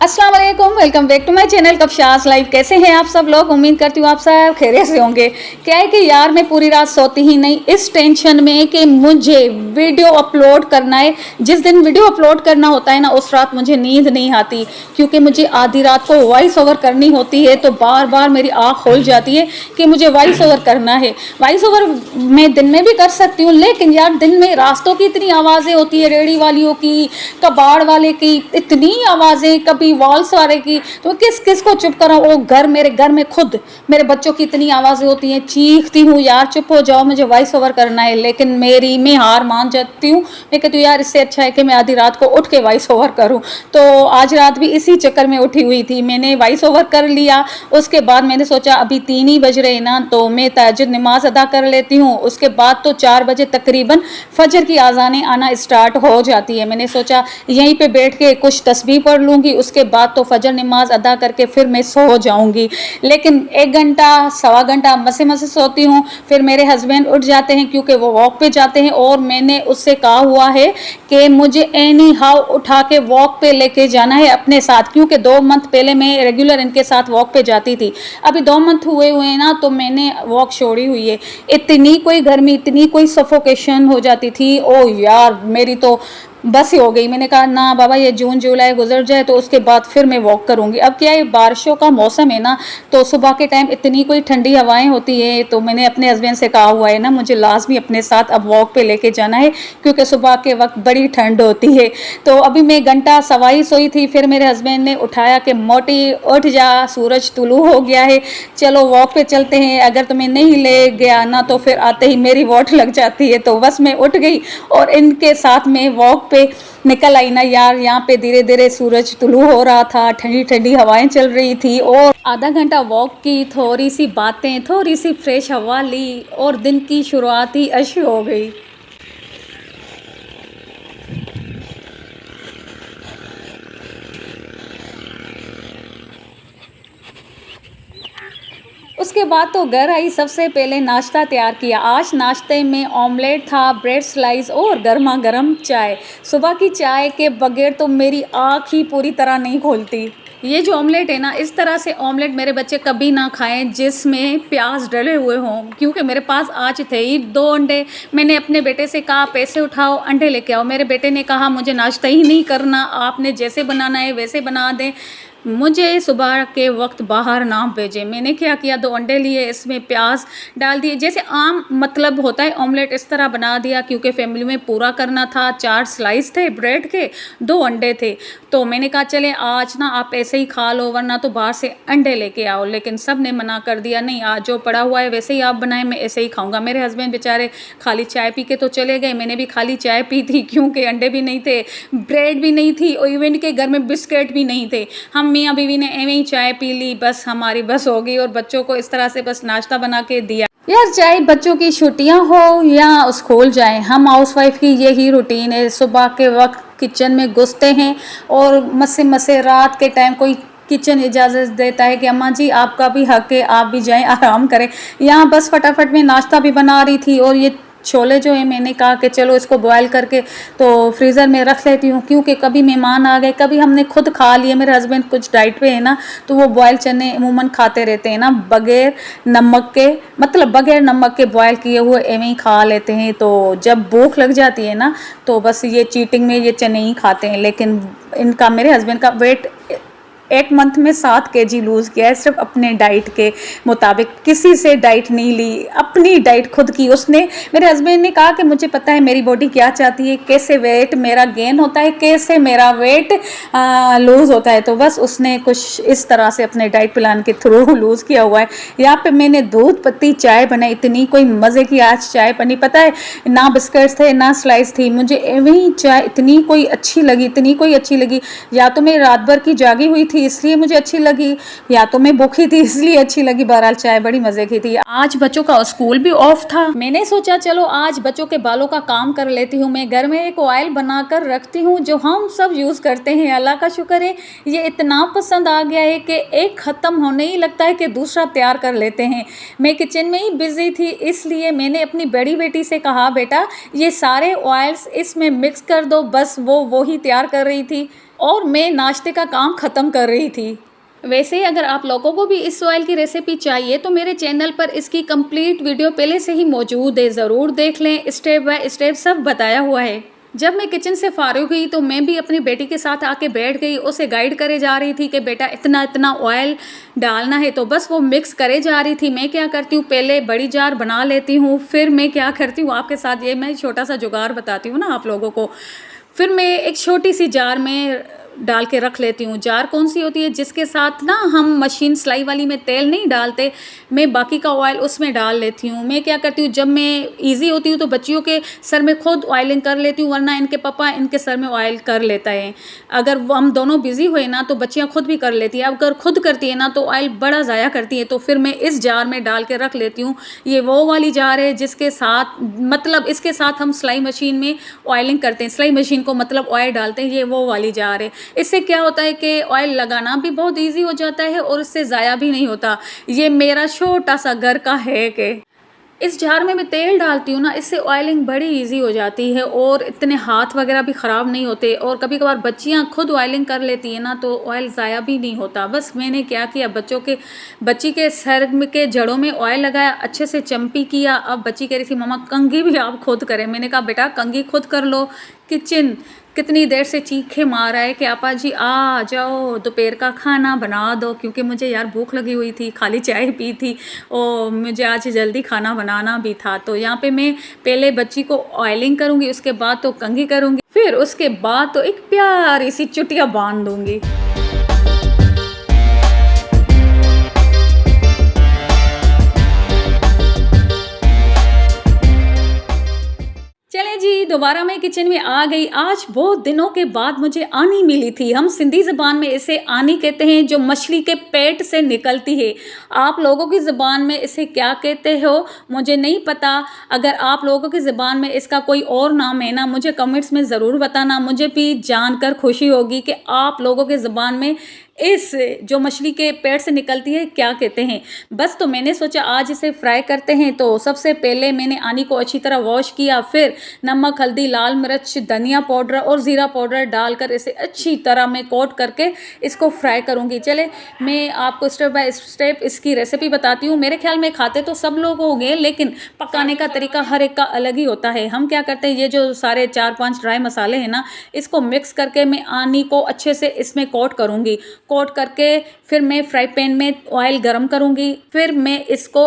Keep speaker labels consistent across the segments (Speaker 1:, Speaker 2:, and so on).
Speaker 1: अस्सलाम वालेकुम, welcome back to my channel कफशास लाइव। कैसे हैं आप सब लोग? उम्मीद करती हूँ आप सब खैरियत से होंगे। क्या है कि यार मैं पूरी रात सोती ही नहीं इस टेंशन में कि मुझे वीडियो अपलोड करना है। जिस दिन वीडियो अपलोड करना होता है ना, उस रात मुझे नींद नहीं आती, क्योंकि मुझे आधी रात को वॉइस ओवर करनी होती है। तो बार बार मेरी आँख खोल जाती है कि मुझे वॉइस ओवर करना है। वॉइस ओवर मैं दिन में भी कर सकती हूँ, लेकिन यार दिन में रास्तों की इतनी आवाज़ें होती है, रेडी वालियों की, कबाड़ वाले की, इतनी आवाज़ें, कभी वॉल्स वाले की, तो किस किस को चुप कराऊं। वो मेरे घर में खुद मेरे बच्चों की इतनी आवाज़ें होती हैं, चीखती हूँ यार चुप हो जाओ, मुझे वॉइस ओवर करना है। लेकिन मैं हार मान जाती हूँ। मैं कहती हूँ यार इससे अच्छा है कि मैं आधी रात को उठ के वॉइस ओवर करूँ। तो आज रात भी इसी चक्कर में उठी हुई थी, मैंने वॉइस ओवर कर लिया। उसके बाद मैंने सोचा अभी 3 ही बज रहे ना, तो मैं तहज्जुद नमाज अदा कर लेती हूँ। उसके बाद तो 4 बजे तकरीबन फजर की आज़ानें आना स्टार्ट हो जाती है। मैंने सोचा यहीं पे बैठ के कुछ तस्बीह पढ़ लूँगी, उसके बाद तो फजर नमाज अदा करके फिर मैं सो जाऊँगी। लेकिन 1 घंटा सवा घंटा मसे सोती हूँ। फिर मेरे हस्बैंड उठ जाते हैं क्योंकि वो वॉक पे जाते हैं, और मैंने उससे कहा हुआ है कि मुझे एनी हाउ उठा के वॉक पे लेके जाना है अपने साथ, क्योंकि 2 मंथ पहले मैं रेगुलर इनके साथ वॉक पे जाती थी। अभी 2 मंथ हुए ना, तो मैंने वॉक छोड़ी हुई है। इतनी कोई गर्मी, इतनी कोई सफोकेशन हो जाती थी, ओ यार मेरी तो बस ही हो गई। मैंने कहा ना बाबा, ये जून जुलाई गुजर जाए तो उसके बाद फिर मैं वॉक करूँगी। अब क्या है, बारिशों का मौसम है ना, तो सुबह के टाइम इतनी कोई ठंडी हवाएं होती है। तो मैंने अपने हस्बैंड से कहा हुआ है ना, मुझे लाजमी अपने साथ अब वॉक पे लेके जाना है, क्योंकि सुबह के वक्त बड़ी ठंड होती है। तो अभी मैं घंटा सवा ही सोई थी, फिर मेरे हस्बैंड ने उठाया कि मोटी उठ जा, सूरज तुलू हो गया है, चलो वॉक पे चलते हैं। अगर तुम्हें नहीं ले गया ना, तो फिर आते ही मेरी वॉट लग जाती है। तो बस मैं उठ गई और इनके साथ में वॉक पे निकल आई ना। यार यहाँ पे धीरे धीरे सूरज तुलू हो रहा था, ठंडी ठंडी हवाएं चल रही थी, और आधा घंटा वॉक की, थोड़ी सी बातें, थोड़ी सी फ्रेश हवा ली, और दिन की शुरुआत ही अच्छी हो गई। उसके बाद तो घर आई, सबसे पहले नाश्ता तैयार किया। आज नाश्ते में ऑमलेट था, ब्रेड स्लाइस और गर्मा गर्म चाय। सुबह की चाय के बगैर तो मेरी आँख ही पूरी तरह नहीं खोलती। ये जो ऑमलेट है ना, इस तरह से ऑमलेट मेरे बच्चे कभी ना खाएं जिसमें प्याज डले हुए हों, क्योंकि मेरे पास आज थे ही 2 अंडे। मैंने अपने बेटे से कहा पैसे उठाओ, अंडे लेके आओ। मेरे बेटे ने कहा मुझे नाश्ता ही नहीं करना, आपने जैसे बनाना है वैसे बना दें, मुझे सुबह के वक्त बाहर ना भेजें। मैंने क्या किया, 2 अंडे लिए, इसमें प्याज डाल दिए, जैसे आम मतलब होता है ऑमलेट, इस तरह बना दिया, क्योंकि फैमिली में पूरा करना था। 4 स्लाइस थे ब्रेड के, 2 अंडे थे। तो मैंने कहा चले आज ना आप ऐसे ही खा लो, वरना तो बाहर से अंडे लेके आओ। लेकिन सब ने मना कर दिया, नहीं आज जो पड़ा हुआ है वैसे ही आप बनाएं, मैं ऐसे ही खाऊंगा। मेरे हस्बैंड बेचारे खाली चाय पी के तो चले गए, मैंने भी खाली चाय पी थी, क्योंकि अंडे भी नहीं थे, ब्रेड भी नहीं थी, और इवन के घर में बिस्किट भी नहीं थे। हम मियाँ बीवी ने एवं ही चाय पी ली, बस हमारी बस हो गई, और बच्चों को इस तरह से बस नाश्ता बना के दिया। यार चाहे बच्चों की छुट्टियां हो या स्कूल जाएं, हम हाउसवाइफ की यही रूटीन है। सुबह के वक्त किचन में घुसते हैं, और मसे रात के टाइम कोई किचन इजाज़त देता है कि अम्मा जी आपका भी हक है, आप भी जाएं आराम करें। यहाँ बस फटाफट में नाश्ता भी बना रही थी, और ये छोले जो है मैंने कहा कि चलो इसको बॉयल करके तो फ्रीज़र में रख लेती हूँ, क्योंकि कभी मेहमान आ गए, कभी हमने खुद खा लिए। मेरे हस्बैंड कुछ डाइट पे है ना, तो वो बॉयल चने अमूमन खाते रहते हैं ना, बगैर नमक के, मतलब बगैर नमक के बॉयल किए हुए एवं ही खा लेते हैं। तो जब भूख लग जाती है ना, तो बस ये चीटिंग में ये चने ही खाते हैं। लेकिन इनका, मेरे हस्बैंड का वेट 1 मंथ में 7 kg लूज़ किया है, सिर्फ अपने डाइट के मुताबिक, किसी से डाइट नहीं ली, अपनी डाइट खुद की उसने। मेरे हस्बैंड ने कहा कि मुझे पता है मेरी बॉडी क्या चाहती है, कैसे वेट मेरा गेन होता है, कैसे मेरा वेट लूज़ होता है। तो बस उसने कुछ इस तरह से अपने डाइट प्लान के थ्रू लूज़ किया हुआ है। यहाँ पे मैंने दूध पत्ती चाय बनाई, इतनी कोई मज़े की आज चाय बनी, पता है ना बिस्किट्स थे ना स्लाइस थी, मुझे वही चाय इतनी कोई अच्छी लगी, इतनी कोई अच्छी लगी। या तो मैं रात भर की जागी हुई थी इसलिए मुझे अच्छी लगी, या तो मैं भूखी थी इसलिए अच्छी लगी। बहरहाल चाय बड़ी मजे की थी। आज बच्चों का स्कूल भी ऑफ था, मैंने सोचा चलो आज बच्चों के बालों का काम कर लेती हूँ। मैं घर में एक ऑयल बनाकर रखती हूँ जो हम सब यूज करते हैं। अल्लाह का शुक्र है ये इतना पसंद आ गया है कि एक खत्म होने ही लगता है कि दूसरा तैयार कर लेते हैं। मैं किचन में ही बिजी थी, इसलिए मैंने अपनी बड़ी बेटी से कहा बेटा ये सारे ऑयल्स इसमें मिक्स कर दो, बस वो ही तैयार कर रही थी। और मैं नाश्ते का काम ख़त्म कर रही थी। वैसे अगर आप लोगों को भी इस ऑयल की रेसिपी चाहिए तो मेरे चैनल पर इसकी कंप्लीट वीडियो पहले से ही मौजूद है, ज़रूर देख लें। स्टेप बाय स्टेप सब बताया हुआ है। जब मैं किचन से फारिग हुई तो मैं भी अपनी बेटी के साथ आके बैठ गई, उसे गाइड करे जा रही थी कि बेटा इतना इतना ऑयल डालना है, तो बस वो मिक्स करे जा रही थी। मैं क्या करती हूँ, पहले बड़ी जार बना लेती हूँ, फिर मैं क्या करती हूँ आपके साथ ये मैं छोटा सा जुगाड़ बताती हूँ ना आप लोगों को। फिर मैं एक छोटी सी जार में डाल के रख लेती हूँ। जार कौन सी होती है, जिसके साथ ना हम मशीन सिलाई वाली में तेल नहीं डालते, मैं बाकी का ऑयल उसमें डाल लेती हूँ। मैं क्या करती हूँ, जब मैं इजी होती हूँ तो बच्चियों के सर में खुद ऑयलिंग कर लेती हूँ, वरना इनके पापा इनके सर में ऑयल कर लेता है। अगर हम दोनों बिजी हुए ना तो बच्चियाँ खुद भी कर लेती है। अगर खुद करती है ना तो ऑयल बड़ा ज़ाया करती है। तो फिर मैं इस जार में डाल के रख लेती हूँ। ये वो वाली जार है जिसके साथ मतलब इसके साथ हम सिलाई मशीन में ऑयलिंग करते हैं, सिलाई मशीन को मतलब ऑयल डालते हैं, ये वो वाली जार है। इससे क्या होता है कि ऑयल लगाना भी बहुत इजी हो जाता है और इससे ज़ाया भी नहीं होता। ये मेरा छोटा सा घर का है कि इस जार में मैं तेल डालती हूँ ना, इससे ऑयलिंग बड़ी इजी हो जाती है और इतने हाथ वगैरह भी ख़राब नहीं होते। और कभी कभार बच्चियाँ खुद ऑयलिंग कर लेती हैं ना तो ऑयल ज़ाया भी नहीं होता। बस मैंने क्या किया, बच्ची के सर के जड़ों में ऑयल लगाया, अच्छे से चम्पी किया। अब बच्ची कह रही थी मम्मा कंघी भी आप खुद करें। मैंने कहा बेटा कंघी खुद कर लो। किचन कितनी देर से चीखे मार रहा है कि आपा जी आ जाओ दोपहर का खाना बना दो, क्योंकि मुझे यार भूख लगी हुई थी, खाली चाय पी थी और मुझे आज जल्दी खाना बनाना भी था। तो यहाँ पे मैं पहले बच्ची को ऑयलिंग करूँगी, उसके बाद तो कंघी करूँगी, फिर उसके बाद तो एक प्यारी सी चुटिया बांध दूँगी। चले जी, दोबारा मैं किचन में आ गई। आज बहुत दिनों के बाद मुझे आनी मिली थी। हम सिंधी ज़बान में इसे आनी कहते हैं, जो मछली के पेट से निकलती है। आप लोगों की ज़बान में इसे क्या कहते हो मुझे नहीं पता। अगर आप लोगों की ज़बान में इसका कोई और नाम है ना, मुझे कमेंट्स में ज़रूर बताना। मुझे भी जानकर खुशी होगी कि आप लोगों के ज़बान में इस जो मछली के पेट से निकलती है क्या कहते हैं। बस तो मैंने सोचा आज इसे फ्राई करते हैं। तो सबसे पहले मैंने आनी को अच्छी तरह वॉश किया, फिर नमक, हल्दी, लाल मिर्च, धनिया पाउडर और ज़ीरा पाउडर डालकर इसे अच्छी तरह मैं कोट करके इसको फ्राई करूँगी। चले मैं आपको स्टेप बाय स्टेप इसकी रेसिपी बताती हूँ। मेरे ख्याल में खाते तो सब लोग होंगे, लेकिन पकाने का तरीका हर एक का अलग ही होता है। हम क्या करते हैं, ये जो सारे 4-5 ड्राई मसाले हैं ना, इसको मिक्स करके मैं आनी को अच्छे से इसमें कोट करूँगी। कोट करके फिर मैं फ्राई पैन में ऑयल गरम करूँगी, फिर मैं इसको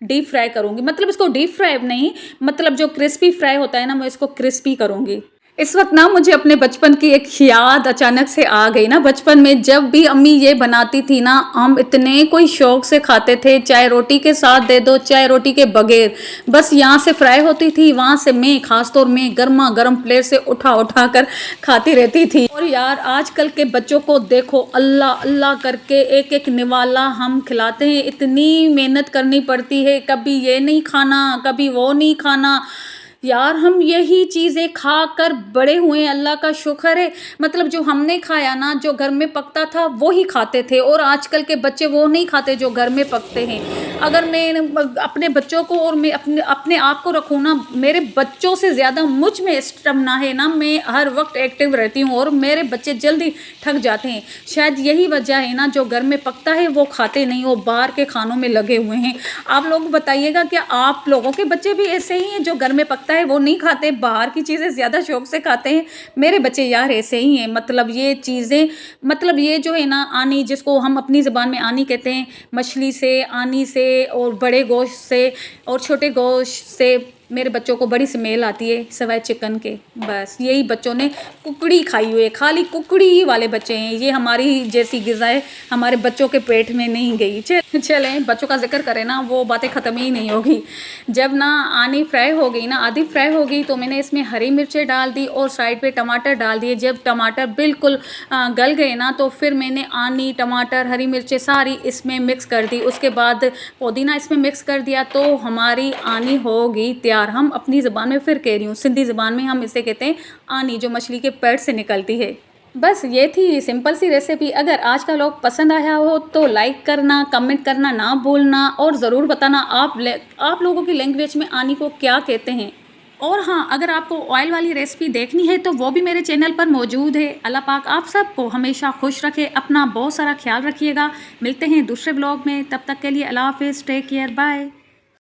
Speaker 1: डीप फ्राई करूँगी। मतलब इसको डीप फ्राई नहीं, मतलब जो क्रिस्पी फ्राई होता है ना, मैं इसको क्रिस्पी करूँगी। इस वक्त ना मुझे अपने बचपन की एक याद अचानक से आ गई ना। बचपन में जब भी अम्मी ये बनाती थी ना, हम इतने कोई शौक से खाते थे, चाहे रोटी के साथ दे दो चाहे रोटी के बगैर। बस यहाँ से फ्राई होती थी, वहाँ से मैं खासतौर में गर्मा गर्म प्लेट से उठा उठा कर खाती रहती थी। और यार आजकल के बच्चों को देखो, अल्लाह अल्लाह करके एक एक निवाला हम खिलाते हैं। इतनी मेहनत करनी पड़ती है, कभी ये नहीं खाना कभी वो नहीं खाना। यार हम यही चीज़ें खा कर बड़े हुए हैं, अल्लाह का शुक्र है। मतलब जो हमने खाया ना, जो घर में पकता था वो ही खाते थे, और आजकल के बच्चे वो नहीं खाते जो घर में पकते हैं। अगर मैं अपने बच्चों को और मैं अपने आप को रखूँ ना, मेरे बच्चों से ज़्यादा मुझ में स्टेमिना है ना, मैं हर वक्त एक्टिव रहती हूँ और मेरे बच्चे जल्दी थक जाते हैं। शायद यही वजह है ना, जो घर में पकता है वो खाते नहीं, वो बाहर के खानों में लगे हुए हैं। आप लोग बताइएगा, क्या आप लोगों के बच्चे भी ऐसे ही हैं, जो घर में पकता है वो नहीं खाते, बाहर की चीज़ें ज़्यादा शौक से खाते हैं? मेरे बच्चे यार ऐसे ही हैं। मतलब ये चीज़ें, मतलब ये जो है ना आनी, जिसको हम अपनी ज़बान में आनी कहते हैं, मछली से, आनी से और बड़े गोश्त से और छोटे गोश्त से मेरे बच्चों को बड़ी स्मेल आती है, सिवाय चिकन के। बस यही बच्चों ने कुकड़ी खाई हुई है, खाली कुकड़ी वाले बच्चे हैं। ये हमारी जैसी ग़िज़ाएँ हमारे बच्चों के पेट में नहीं गई। चलें बच्चों का जिक्र करें ना, वो बातें ख़त्म ही नहीं होगी। जब ना आनी फ्राई हो गई ना, आधी फ्राई हो गई, तो मैंने इसमें हरी मिर्चें डाल दी और साइड पे टमाटर डाल दिए। जब टमाटर बिल्कुल गल गए ना, तो फिर मैंने आनी, टमाटर, हरी मिर्चें सारी इसमें मिक्स कर दी। उसके बाद पुदीना इसमें मिक्स कर दिया, तो हमारी आनी होगी तैयार। हम अपनी ज़बान में फिर कह रही हूँ, सिंधी ज़बान में हम इसे कहते हैं आनी, जो मछली के पेट से निकलती है। बस ये थी सिंपल सी रेसिपी। अगर आज का व्लॉग पसंद आया हो तो लाइक करना, कमेंट करना ना भूलना, और ज़रूर बताना आप लोगों की लैंग्वेज में आनी को क्या कहते हैं। और हाँ, अगर आपको ऑयल वाली रेसिपी देखनी है तो वो भी मेरे चैनल पर मौजूद है। अल्लाह पाक आप सबको हमेशा खुश रखे, अपना बहुत सारा ख्याल रखिएगा। मिलते हैं दूसरे व्लॉग में, तब तक के लिए अल्लाह हाफ़िज़, टेक केयर, बाय।